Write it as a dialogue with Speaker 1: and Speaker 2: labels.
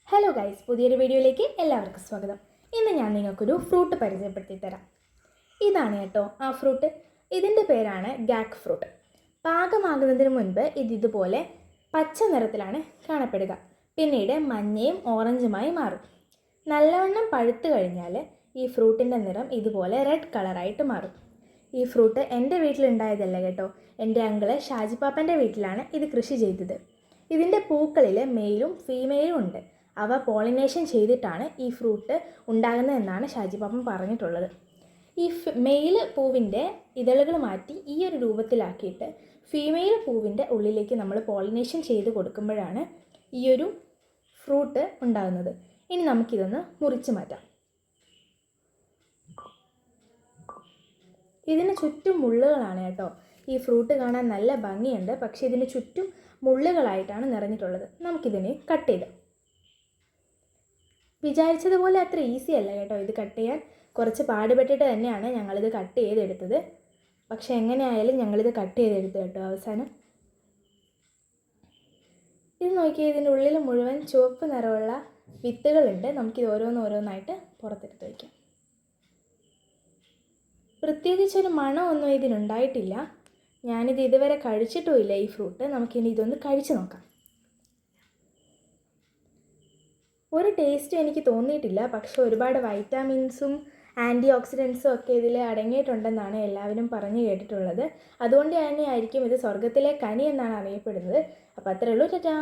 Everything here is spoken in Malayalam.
Speaker 1: ഹലോ ഗൈസ്, പുതിയൊരു വീഡിയോയിലേക്ക് എല്ലാവർക്കും സ്വാഗതം. ഇന്ന് ഞാൻ നിങ്ങൾക്കൊരു ഫ്രൂട്ട് പരിചയപ്പെടുത്തി തരാം. ഇതാണ് കേട്ടോ ആ ഫ്രൂട്ട്. ഇതിൻ്റെ പേരാണ് ഗാക്ക് ഫ്രൂട്ട്. പാകമാകുന്നതിന് മുൻപ് ഇതുപോലെ പച്ച നിറത്തിലാണ് കാണപ്പെടുക. പിന്നീട് മഞ്ഞയും ഓറഞ്ചുമായി മാറും. നല്ലവണ്ണം പഴുത്തു കഴിഞ്ഞാൽ ഈ ഫ്രൂട്ടിൻ്റെ നിറം ഇതുപോലെ റെഡ് കളറായിട്ട് മാറും. ഈ ഫ്രൂട്ട് എൻ്റെ വീട്ടിലുണ്ടായതല്ല കേട്ടോ. എൻ്റെ അങ്കിള് ഷാജിപ്പാപ്പൻ്റെ വീട്ടിലാണ് ഇത് കൃഷി ചെയ്തത്. ഇതിൻ്റെ പൂക്കളിൽ മെയിലും ഫീമെയിലും ഉണ്ട്. അവ പോളിനേഷൻ ചെയ്തിട്ടാണ് ഈ ഫ്രൂട്ട് ഉണ്ടാകുന്നതെന്നാണ് ഷാജിപ്പാപ്പൻ പറഞ്ഞിട്ടുള്ളത്. ഈ മെയിൽ പൂവിൻ്റെ ഇതളുകൾ മാറ്റി ഈ ഒരു രൂപത്തിലാക്കിയിട്ട് ഫീമെയിൽ പൂവിൻ്റെ ഉള്ളിലേക്ക് നമ്മൾ പോളിനേഷൻ ചെയ്ത് കൊടുക്കുമ്പോഴാണ് ഈ ഒരു ഫ്രൂട്ട് ഉണ്ടാകുന്നത്. ഇനി നമുക്കിതൊന്ന് മുറിച്ച് മാറ്റാം. ഇതിന് ചുറ്റും മുള്ളുകളാണ് കേട്ടോ. ഈ ഫ്രൂട്ട് കാണാൻ നല്ല ഭംഗിയുണ്ട്, പക്ഷേ ഇതിന് ചുറ്റും മുള്ളുകളായിട്ടാണ് നിറഞ്ഞിട്ടുള്ളത്. നമുക്കിതിനെ കട്ട് ചെയ്താം. വിചാരിച്ചതുപോലെ അത്ര ഈസി അല്ല കേട്ടോ ഇത് കട്ട് ചെയ്യാൻ. കുറച്ച് പാടുപെട്ടിട്ട് തന്നെയാണ് ഞങ്ങളിത് കട്ട് ചെയ്തെടുത്തത്. പക്ഷെ എങ്ങനെയായാലും ഞങ്ങളിത് കട്ട് ചെയ്തെടുത്തു കേട്ടോ അവസാനം. ഇത് നോക്കിയാൽ ഇതിൻ്റെ ഉള്ളിൽ മുഴുവൻ ചുവപ്പ് നിറമുള്ള വിത്തുകളുണ്ട്. നമുക്കിത് ഓരോന്നോരോന്നായിട്ട് പുറത്തെടുത്ത് വയ്ക്കാം. പ്രത്യേകിച്ചൊരു മണമൊന്നും ഇതിനുണ്ടായിട്ടില്ല. ഞാനിത് ഇതുവരെ കഴിച്ചിട്ടുമില്ല ഈ ഫ്രൂട്ട്. നമുക്കിനി ഇതൊന്ന് കഴിച്ച് നോക്കാം. ഒരു ടേസ്റ്റും എനിക്ക് തോന്നിയിട്ടില്ല, പക്ഷെ ഒരുപാട് വൈറ്റാമിൻസും ആൻറ്റി ഓക്സിഡൻസും ഒക്കെ ഇതിൽ അടങ്ങിയിട്ടുണ്ടെന്നാണ് എല്ലാവരും പറഞ്ഞു കേട്ടിട്ടുള്ളത്. അതുകൊണ്ട് തന്നെയായിരിക്കും ഇത് സ്വർഗ്ഗത്തിലെ കനി എന്നാണ് അറിയപ്പെടുന്നത്. അപ്പോൾ അത്രയേ ഉള്ളൂ. ടാറ്റാ.